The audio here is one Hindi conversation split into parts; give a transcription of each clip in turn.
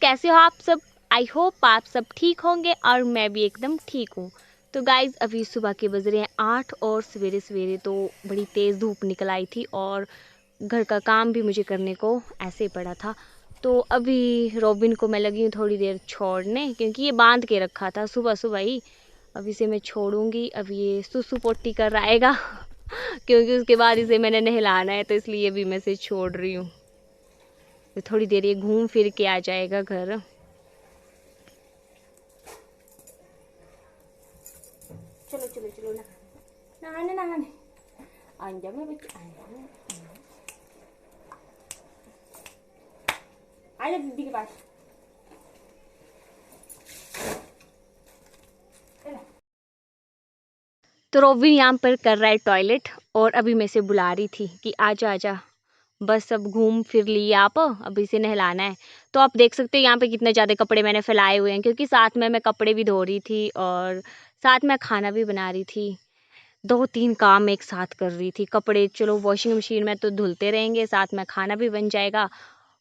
कैसे हो आप सब? आई होप आप सब ठीक होंगे और मैं भी एकदम ठीक हूँ। तो गाइज़ अभी सुबह के बज रहे हैं 8 और सवेरे सवेरे तो बड़ी तेज़ धूप निकल आई थी और घर का काम भी मुझे करने को ऐसे ही पड़ा था। तो अभी रॉबिन को मैं लगी हूँ थोड़ी देर छोड़ने, क्योंकि ये बांध के रखा था सुबह सुबह ही। अब इसे मैं छोड़ूंगी। अब ये सुसु पोटी कर आएगा क्योंकि उसके बाद इसे मैंने नहलाना है, तो इसलिए भी मैं इसे छोड़ रही हूँ। तो थोड़ी देर ये घूम फिर के आ जाएगा घर। चलो चलो चलो नहाने नहाने आजा मेरे बच्चे, आजा दीदी के पास। तो रोबिन यहाँ पर कर रहा है टॉयलेट और अभी मैं इसे बुला रही थी कि आजा आजा, बस अब घूम फिर लिए आप, अब इसे नहलाना है। तो आप देख सकते हो यहाँ पे कितने ज़्यादा कपड़े मैंने फैलाए हुए हैं, क्योंकि साथ में मैं कपड़े भी धो रही थी और साथ में खाना भी बना रही थी। 2-3 काम एक साथ कर रही थी। कपड़े चलो वॉशिंग मशीन में तो धुलते रहेंगे, साथ में खाना भी बन जाएगा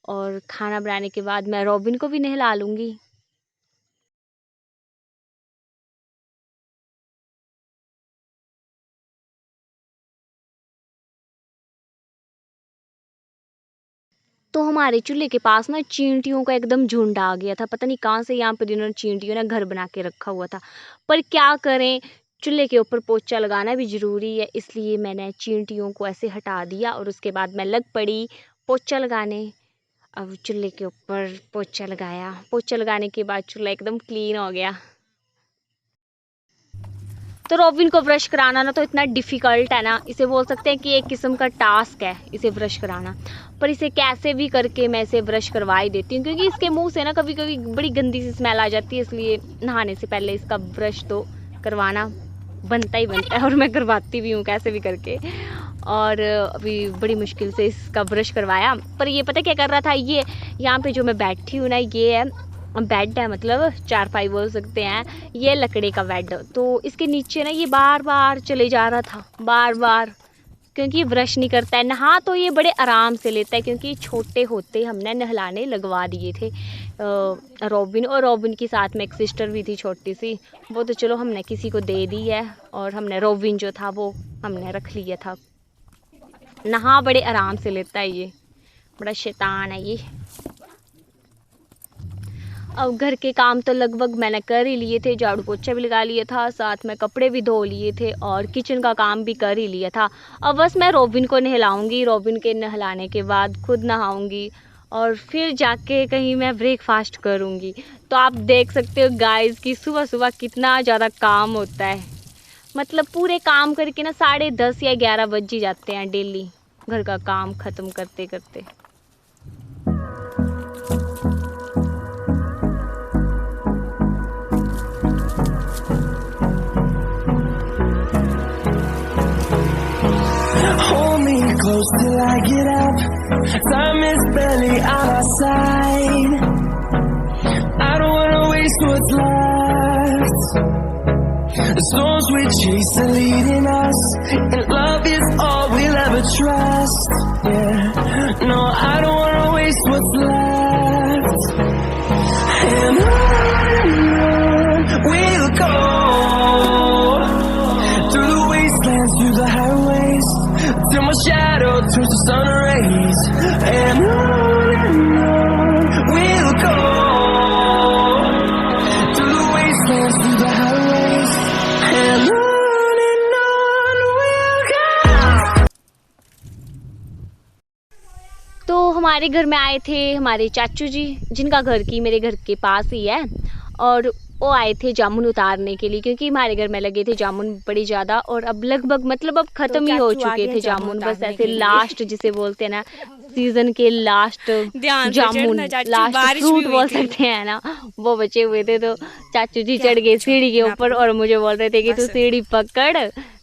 और खाना बनाने के बाद मैं रॉबिन को भी नहला लूँगी। तो हमारे चूल्हे के पास ना चींटियों का एकदम झुंड आ गया था। पता नहीं कहाँ से यहाँ पर इन्होंने चींटियों ने घर बना के रखा हुआ था, पर क्या करें, चूल्हे के ऊपर पोछा लगाना भी ज़रूरी है, इसलिए मैंने चींटियों को ऐसे हटा दिया और उसके बाद मैं लग पड़ी पोछा लगाने। अब चूल्हे के ऊपर पोछा लगाया, पोछा लगाने के बाद चूल्हा एकदम क्लीन हो गया। तो रॉबिन को ब्रश कराना ना तो इतना डिफ़िकल्ट है ना, इसे बोल सकते हैं कि एक किस्म का टास्क है इसे ब्रश कराना। पर इसे कैसे भी करके मैं इसे ब्रश करवा ही देती हूँ, क्योंकि इसके मुंह से ना कभी कभी बड़ी गंदी सी स्मेल आ जाती है, इसलिए नहाने से पहले इसका ब्रश तो करवाना बनता ही बनता है और मैं करवाती भी हूँ कैसे भी करके। और अभी बड़ी मुश्किल से इसका ब्रश करवाया। पर ये पता क्या कर रहा था, ये यहाँ पे जो मैं बैठी हूँ ना, ये है बेड है, मतलब चारपाई बोल सकते हैं, ये लकड़ी का बेड। तो इसके नीचे ना ये बार बार चले जा रहा था, बार बार, क्योंकि ये ब्रश नहीं करता है। नहा तो ये बड़े आराम से लेता है, क्योंकि छोटे होते हमने नहलाने लगवा दिए थे रॉबिन, और रॉबिन के साथ में एक सिस्टर भी थी छोटी सी, वो तो चलो हमने किसी को दे दी है और हमने रॉबिन जो था वो हमने रख लिया था। नहा बड़े आराम से लेता है ये, बड़ा शैतान है ये। अब घर के काम तो लगभग मैंने कर ही लिए थे, झाड़ू पोछा भी लगा लिया था, साथ में कपड़े भी धो लिए थे और किचन का काम भी कर ही लिया था। अब बस मैं रॉबिन को नहलाऊंगी, रॉबिन के नहलाने के बाद खुद नहाऊंगी और फिर जाके कहीं मैं ब्रेकफास्ट करूंगी। तो आप देख सकते हो गाइस कि सुबह सुबह कितना ज़्यादा काम होता है, मतलब पूरे काम करके ना 10:30 या 11 बज ही जाते हैं डेली घर का काम ख़त्म करते करते। Close till I get up, time is barely on our side. I don't wanna waste what's left. The storms we chase are leading us, and love is all we'll ever trust. Yeah, no, I don't wanna waste what's left. And on we'll go, through the wastelands, through the highways, till my shadow turns to sun rays. And on we'll go, through the wastelands, through the highways, and on we'll go. तो हमारे घर में आए थे हमारे चाचू जी, जिनका घर की मेरे घर के पास ही है, और वो आए थे जामुन उतारने के लिए, क्योंकि हमारे घर में लगे थे जामुन बड़ी ज़्यादा और अब लगभग मतलब अब ख़त्म ही हो चुके थे जामुन, बस ऐसे लास्ट जिसे बोलते हैं ना सीज़न के लास्ट जामुन, लास्ट फ्रूट बोल सकते हैं ना, वो बचे हुए थे। तो चाचू जी चढ़ गए सीढ़ी के ऊपर और मुझे बोल रहे थे कि तू सीढ़ी पकड़,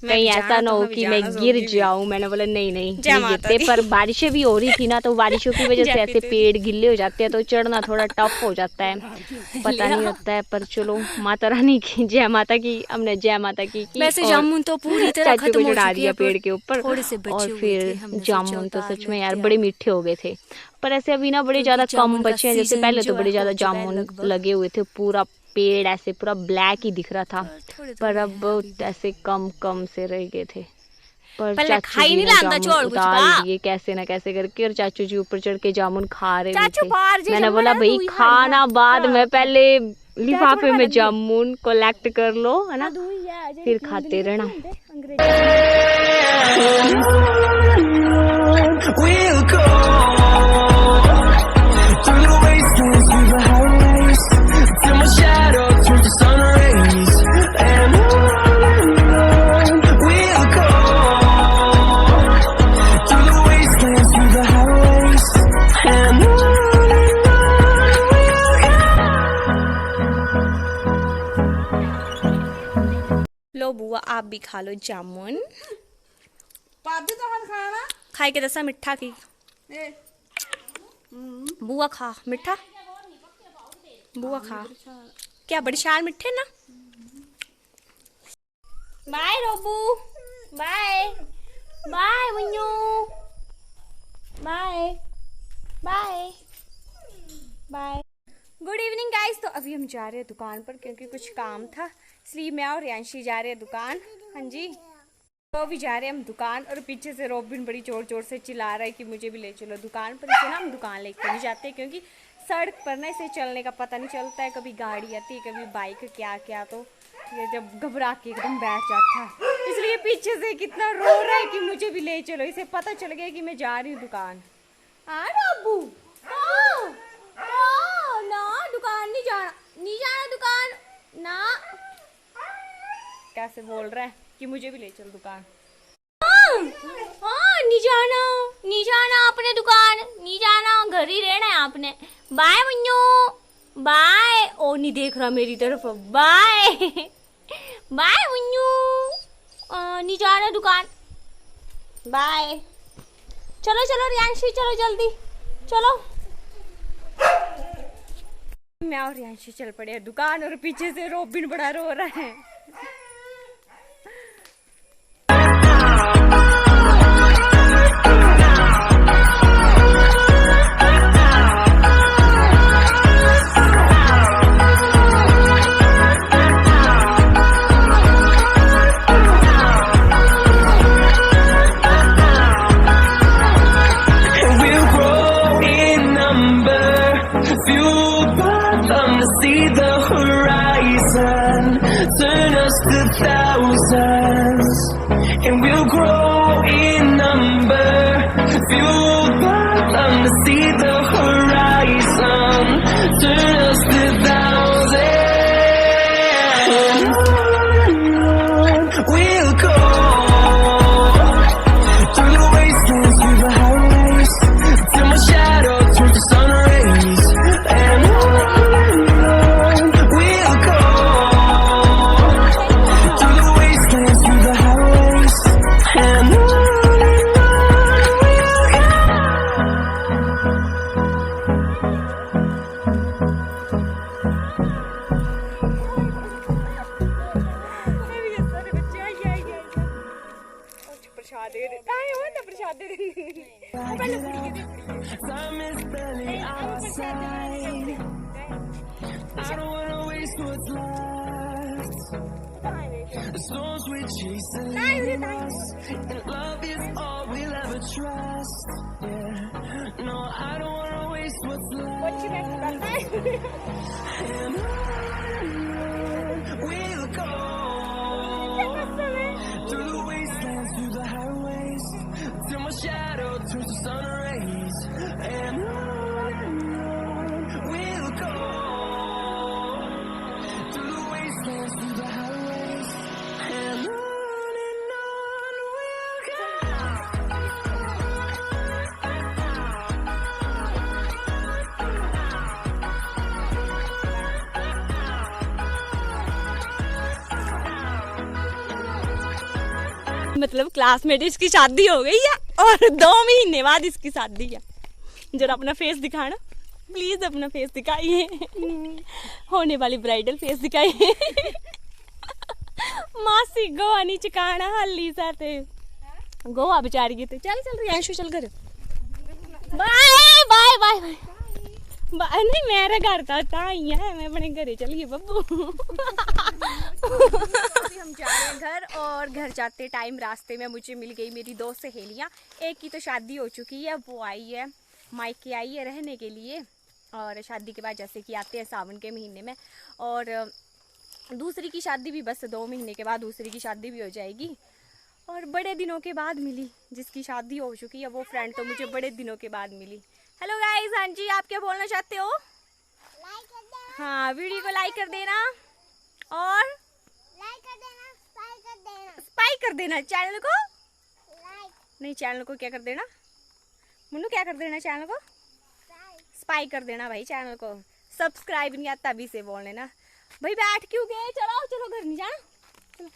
कहीं ऐसा ना हो कि मैं गिर जाऊं। मैंने बोला नहीं नहीं गिरते, पर बारिशें भी हो रही थी ना, तो बारिशों की वजह से ऐसे पेड़ गिल्ले हो जाते हैं, तो चढ़ना थोड़ा टफ हो जाता है, पता नहीं होता है। पर चलो माता रानी की जय माता की, हमने जय माता की वैसे जामुन तो पूरी तरह चाचू खत्म को हो चढ़ा चुकी दिया है, पेड़ के ऊपर। और फिर जामुन तो सच में यार बड़े मीठे हो गए थे, पर ऐसे अभी ना बड़े ज्यादा कम बचे हैं। जैसे पहले तो बड़े ज्यादा जामुन लगे हुए थे, पूरा पेड़ ऐसे पूरा ब्लैक ही दिख रहा था, पर अब ऐसे कम कम से रह गए थे। पर चाचू जी ने जामुन उतार दिए कैसे ना कैसे करके, और चाचू जी ऊपर चढ़ के जामुन खा रहे थे। मैंने बोला भाई खाना बाद में, पहले लिफाफे में जामुन कलेक्ट कर लो, है ना, फिर खाते रहना। We'll go through the wastelands, through the highways, till my shadow turns to sun rays. And on we'll go through the wastelands, through the highways, and on we'll go. लो बुआ आप भी खा लो जामुन। पादी तो हम खाना खाई के दसा मिठा की बुआ खा मिठा, बुआ खा क्या बड़ी शाल मिठे ना। Bye Robu, bye bye Munnu, bye bye bye. Good evening guys. तो अभी हम जा रहे हैं दुकान पर, क्योंकि कुछ काम था, इसलिए मैं और रियांशी जा रहे हैं दुकान। हाँ जी, तो अभी जा रहे हैं हम दुकान, और पीछे से रोबिन बड़ी जोर जोर से चिल्ला रहा है कि मुझे भी ले चलो दुकान पर। इसे ना हम दुकान लेके नहीं जाते, क्योंकि सड़क पर ना इसे चलने का पता नहीं चलता है, कभी गाड़ी आती है कभी बाइक, क्या क्या, तो ये जब घबरा के एकदम बैठ जाता है, इसलिए पीछे से कितना रो रहा है कि मुझे भी ले चलो। इसे पता चल गया कि मैं जा रही हूँ दुकान। हाँ रोबू ना दुकान नहीं जाना, नहीं जाना दुकान ना, कैसे बोल रहा है कि मुझे भी ले चल दुकान। हाँ नहीं जाना आपने दुकान, नहीं जाना, घर ही रहना है आपने। Bye Munnu bye. ओ नहीं देख रहा मेरी तरफ, बाय बाय मुन्नू, नहीं जाना दुकान, बाय। चलो चलो रियांशी चलो जल्दी चलो। मैं और रियांशी चल पड़े हैं दुकान, और पीछे से रोबिन बड़ा रो रहा है। We'll grow in number, fueled by them to see the horizon, turn us to thousands. And we'll grow in number, fueled by them to see the horizon, turn us to thousands. We'll go through the wastelands, through the highways, till my shadow turns to sun rays. And on we'll go through the wastelands, through the highways, and on we'll go. Prasad they they, Prasad they they. Time is barely on our side. I don't wanna waste what's left. The storms we chase are leading us, and love is all we'll ever trust. Yeah, no, I don't wanna waste what's left. And on we'll go through the wastelands, through the highways, till my shadow turns to sun rays. And on we'll go through the wastelands, through the highways, and on we'll go. मतलब क्लासमेट, इसकी शादी हो गई है और 2 महीने बाद इसकी शादी है। जरा अपना फेस दिखाना प्लीज, अपना फेस दिखाइए, होने वाली ब्राइडल फेस दिखाइए। मासी गोवा नहीं चकाना हाली साथे, गोवा बेचारी की। चल चल रियांशु चल घर, बाय बाय बाय बाय। नहीं मेरा घर था ही है, मैं अपने घरे चलिए बब्बू। अभी हम जा रहे हैं घर, और घर जाते टाइम रास्ते में मुझे मिल गई मेरी 2 सहेलियाँ। एक की तो शादी हो चुकी है, वो आई है मायके आई है रहने के लिए, और शादी के बाद जैसे कि आते हैं सावन के महीने में, और दूसरी की शादी भी बस 2 महीने के बाद दूसरी की शादी भी हो जाएगी। और बड़े दिनों के बाद मिली, जिसकी शादी हो चुकी है वो फ्रेंड तो मुझे बड़े दिनों के बाद मिली। हेलो गाइस, हाँ जी, आप क्या बोलना चाहते हो? लाइक कर देना। हाँ, वीडियो को लाइक कर देना और लाइक कर देना, सब्सक्राइब कर देना। स्पाई कर देना चैनल को। लाइक नहीं, चैनल को क्या कर देना मुन्नू, क्या कर देना चैनल को? स्पाई कर देना भाई चैनल को। सब्सक्राइब नहीं आता तभी से बोल लेना भाई। बैठ क्यों गए, चलो चलो घर नहीं जाना, चलो।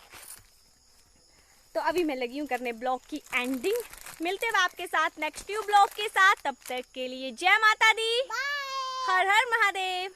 तो अभी मैं लगी हूँ करने ब्लॉग की एंडिंग। मिलते हैं आपके साथ नेक्स्ट न्यू ब्लॉग के साथ, तब तक के लिए जय माता दी, हर हर महादेव।